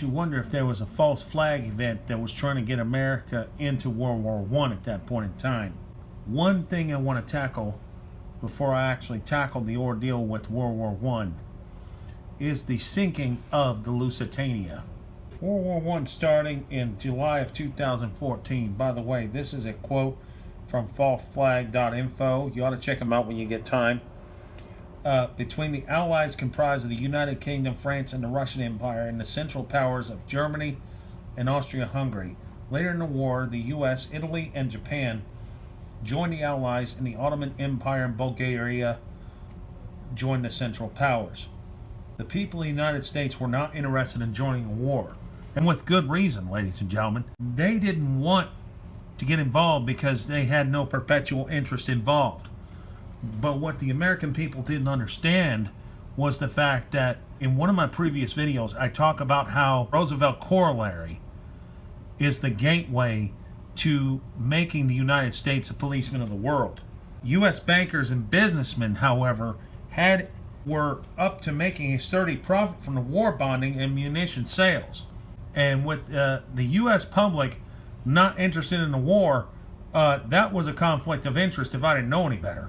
makes you wonder if there was a false flag event that was trying to get America into World War I at that point in time. One thing I want to tackle before I actually tackle the ordeal with World War I is the sinking of the Lusitania. World War I starting in July of 2014. By the way, this is a quote from falseflag.info. You ought to check them out when you get time. Between the Allies comprised of the United Kingdom, France, and the Russian Empire, and the Central Powers of Germany and Austria-Hungary. Later in the war, the U.S., Italy, and Japan joined the Allies, and the Ottoman Empire and Bulgaria joined the Central Powers. The people of the United States were not interested in joining a war, and with good reason, ladies and gentlemen. They didn't want to get involved because they had no perpetual interest involved. But what the American people didn't understand was the fact that in one of my previous videos, I talk about how Roosevelt corollary is the gateway to making the United States a policeman of the world. U.S. bankers and businessmen, however, were up to making a sturdy profit from the war bonding and munition sales. And with the U.S. public not interested in the war, that was a conflict of interest if I didn't know any better.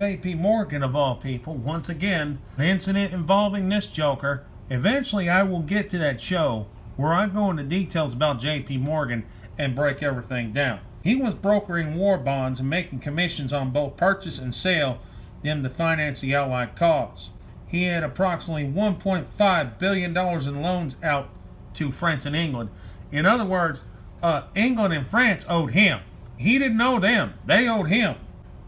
J.P. Morgan, of all people, once again, an incident involving this joker. Eventually I will get to that show where I go into details about J.P. Morgan and break everything down. He was brokering war bonds and making commissions on both purchase and sale them to finance the Allied cause. He had approximately $1.5 billion in loans out to France and England. In other words, England and France owed him. He didn't owe them. They owed him.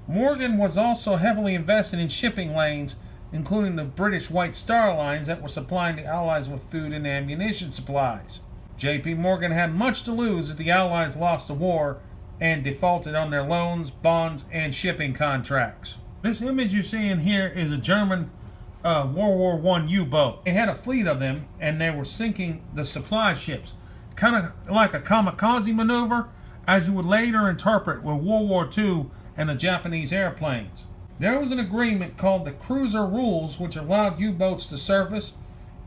Morgan was also heavily invested in shipping lanes, including the British White Star Lines that were supplying the Allies with food and ammunition supplies. J.P. Morgan had much to lose if the Allies lost the war and defaulted on their loans, bonds, and shipping contracts. This image you see in here is a German World War I U-boat. They had a fleet of them, and they were sinking the supply ships. Kind of like a kamikaze maneuver, as you would later interpret with World War II and the Japanese airplanes. There was an agreement called the Cruiser Rules, which allowed U-boats to surface,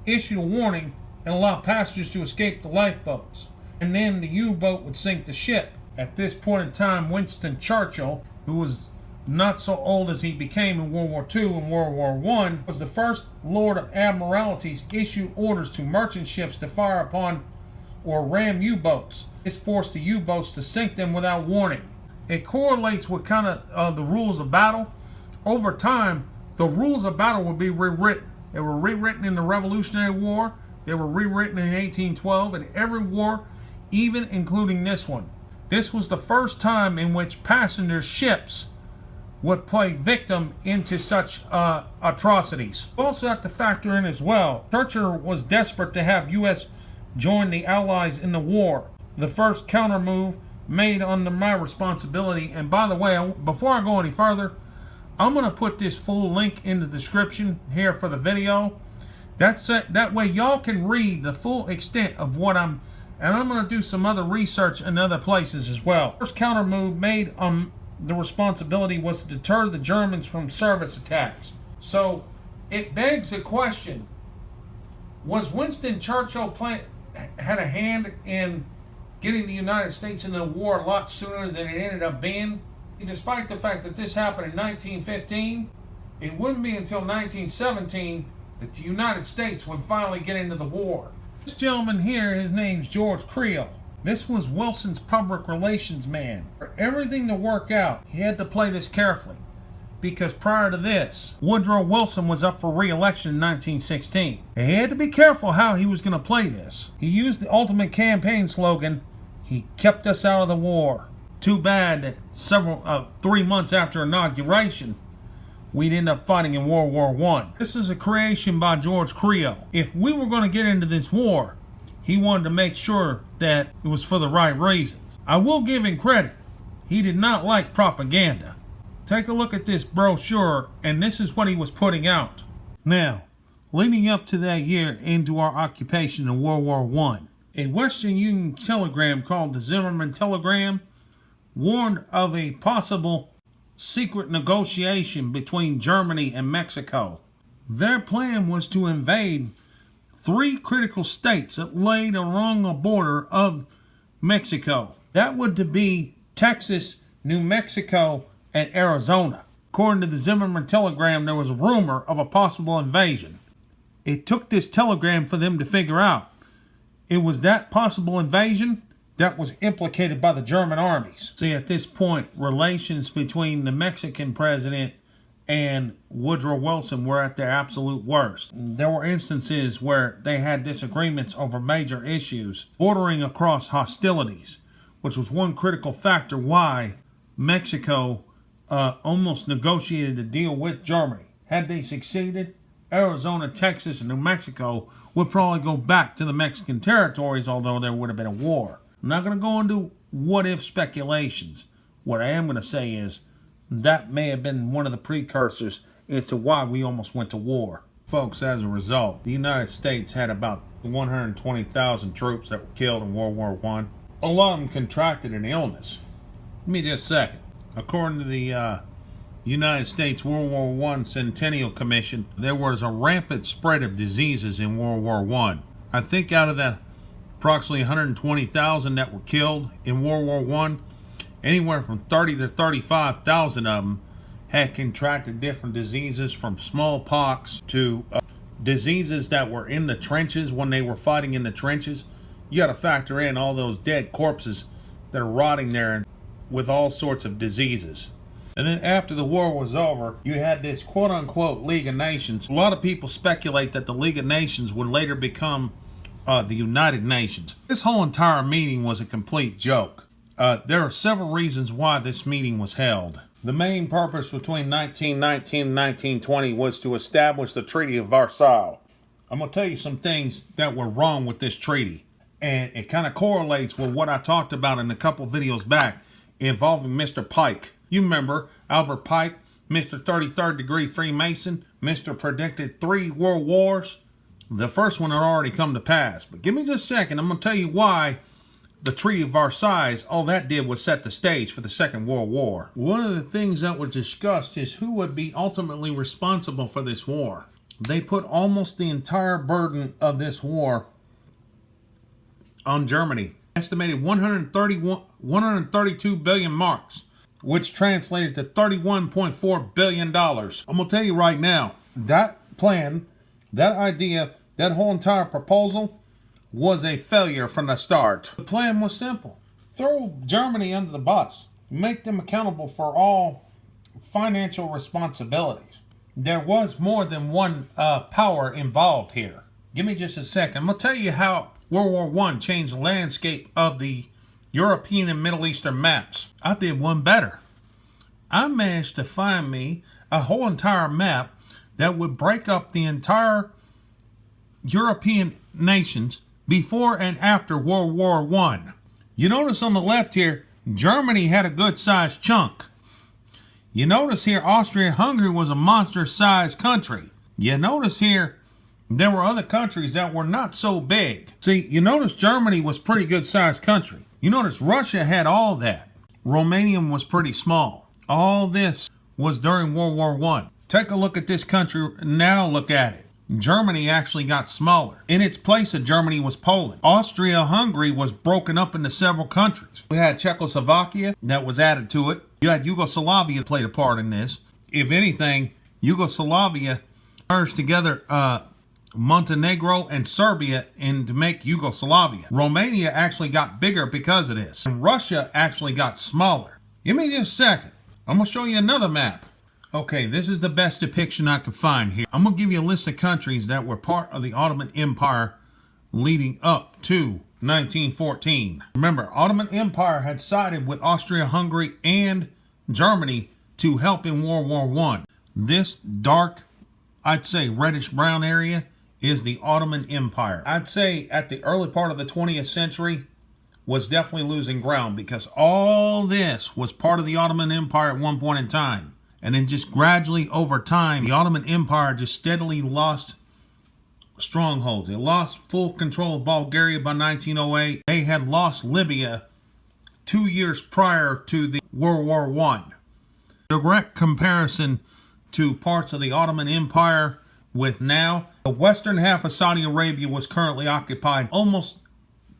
issue a warning, and allow passengers to escape the lifeboats. And then the U-boat would sink the ship. At this point in time, Winston Churchill, who was not so old as he became in World War II and World War I, was the first Lord of Admiralties to issue orders to merchant ships to fire upon or ram U-boats. This forced the U-boats to sink them without warning. It correlates with kind of the rules of battle. Over time, the rules of battle would be rewritten. They were rewritten in the Revolutionary War. They were rewritten in 1812, and every war, even including this one. This was the first time in which passenger ships would play victim into such atrocities. We also have to factor in as well, Churchill was desperate to have U.S. join the Allies in the war. The first counter move made under my responsibility. And by the way, before I go any further, I'm going to put this full link in the description here for the video. That way y'all can read the full extent of what and I'm going to do some other research in other places as well. First counter move made on the responsibility was to deter the Germans from surface attacks. So it begs the question, was Winston Churchill had a hand in getting the United States into the war a lot sooner than it ended up being? Despite the fact that this happened in 1915, it wouldn't be until 1917 that the United States would finally get into the war. This gentleman here, his name's George Creel. This was Wilson's public relations man. For everything to work out, he had to play this carefully, because prior to this, Woodrow Wilson was up for re-election in 1916. And he had to be careful how he was going to play this. He used the ultimate campaign slogan, "He kept us out of the war." Too bad that 3 months after inauguration, we'd end up fighting in World War I. This is a creation by George Creel. If we were going to get into this war, he wanted to make sure that it was for the right reasons. I will give him credit. He did not like propaganda. Take a look at this brochure, and this is what he was putting out. Now, leading up to that year into our occupation in World War I, a Western Union telegram called the Zimmerman Telegram warned of a possible secret negotiation between Germany and Mexico. Their plan was to invade three critical states that laid along the border of Mexico. That would be Texas, New Mexico, and Arizona. According to the Zimmerman telegram, there was a rumor of a possible invasion. It took this telegram for them to figure out it was that possible invasion that was implicated by the German armies. See, at this point, relations between the Mexican president and Woodrow Wilson were at their absolute worst. There were instances where they had disagreements over major issues, bordering across hostilities, which was one critical factor why Mexico almost negotiated a deal with Germany. Had they succeeded, Arizona, Texas, and New Mexico would probably go back to the Mexican territories, although there would have been a war. I'm not going to go into what-if speculations. What I am going to say is that may have been one of the precursors as to why we almost went to war. Folks, as a result, the United States had about 120,000 troops that were killed in World War I. A lot of them contracted an illness. Give me just a second. According to the United States World War I Centennial Commission, there was a rampant spread of diseases in World War I. I think out of the approximately 120,000 that were killed in World War I, anywhere from 30 to 35,000 of them had contracted different diseases, from smallpox to diseases that were in the trenches when they were fighting in the trenches. You got to factor in all those dead corpses that are rotting there with all sorts of diseases. And then after the war was over, you had this quote-unquote League of Nations. A lot of people speculate that the League of Nations would later become the United Nations. This whole entire meeting was a complete joke. There are several reasons why this meeting was held. The main purpose between 1919 and 1920 was to establish the Treaty of Versailles. I'm going to tell you some things that were wrong with this treaty. And it kind of correlates with what I talked about in a couple videos back involving Mr. Pike. You remember Albert Pike, Mr. 33rd degree Freemason, Mr. predicted 3 world wars. The first one had already come to pass. But give me just a second. I'm going to tell you why the Treaty of Versailles, all that did was set the stage for the Second World War. One of the things that was discussed is who would be ultimately responsible for this war. They put almost the entire burden of this war on Germany. Estimated 132 billion marks, which translated to $31.4 billion. I'm going to tell you right now, that plan, that idea, that whole entire proposal was a failure from the start. The plan was simple. Throw Germany under the bus. Make them accountable for all financial responsibilities. There was more than one power involved here. Give me just a second. I'm going to tell you how World War I changed the landscape of the European and Middle Eastern maps. I did one better. I managed to find me a whole entire map that would break up the entire European nations before and after World War I. You notice on the left here, Germany had a good-sized chunk. You notice here, Austria-Hungary was a monster-sized country. You notice here, there were other countries that were not so big. See, you notice Germany was a pretty good-sized country. You notice Russia had all that. Romania was pretty small. All this was during World War I. Take a look at this country, now look at it. Germany actually got smaller. In its place of Germany was Poland. Austria-Hungary was broken up into several countries. We had Czechoslovakia that was added to it. You had Yugoslavia played a part in this. If anything, Yugoslavia merged together Montenegro and Serbia to make Yugoslavia. Romania actually got bigger because of this. And Russia actually got smaller. Give me just a second. I'm going to show you another map. Okay, this is the best depiction I could find here. I'm going to give you a list of countries that were part of the Ottoman Empire leading up to 1914. Remember, Ottoman Empire had sided with Austria-Hungary and Germany to help in World War I. This dark, I'd say reddish-brown area is the Ottoman Empire. I'd say at the early part of the 20th century was definitely losing ground because all this was part of the Ottoman Empire at one point in time. And then just gradually over time, the Ottoman Empire just steadily lost strongholds. It lost full control of Bulgaria by 1908. They had lost Libya 2 years prior to the World War I. Direct comparison to parts of the Ottoman Empire with now. The western half of Saudi Arabia was currently occupied almost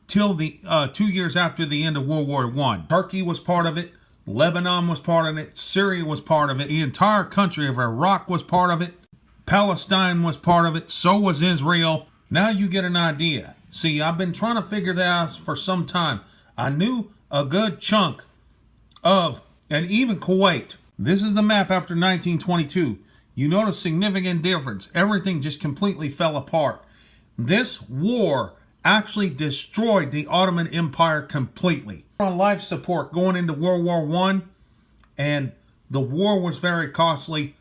till the 2 years after the end of World War I. Turkey was part of it. Lebanon was part of it. Syria was part of it. The entire country of Iraq was part of it. Palestine was part of it. So was Israel. Now you get an idea. See, I've been trying to figure that out for some time. I knew a good chunk of, and even Kuwait. This is the map after 1922. You notice significant difference. Everything just completely fell apart. This war actually destroyed the Ottoman Empire completely. On life support going into World War I, and the war was very costly.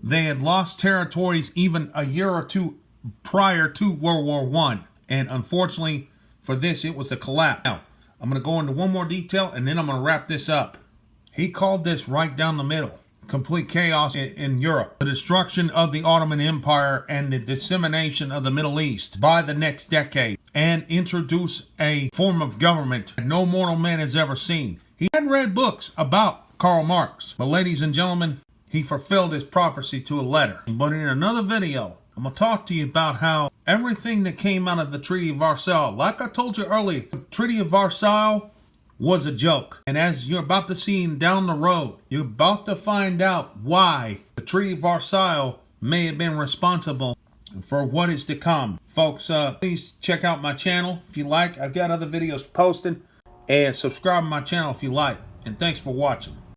They had lost territories even a year or two prior to World War I, and unfortunately for this, it was a collapse. Now, I'm going to go into one more detail, and then I'm going to wrap this up. He called this right down the middle. Complete chaos in Europe. The destruction of the Ottoman Empire and the dissemination of the Middle East by the next decade. And introduce a form of government that no mortal man has ever seen. He had read books about Karl Marx. But ladies and gentlemen, he fulfilled his prophecy to a letter. But in another video, I'm going to talk to you about how everything that came out of the Treaty of Versailles, like I told you earlier, the Treaty of Versailles was a joke. And as you're about to see down the road, you're about to find out why the Treaty of Versailles may have been responsible for what is to come. Folks, please check out my channel if you like. I've got other videos posted. And subscribe to my channel if you like. And thanks for watching.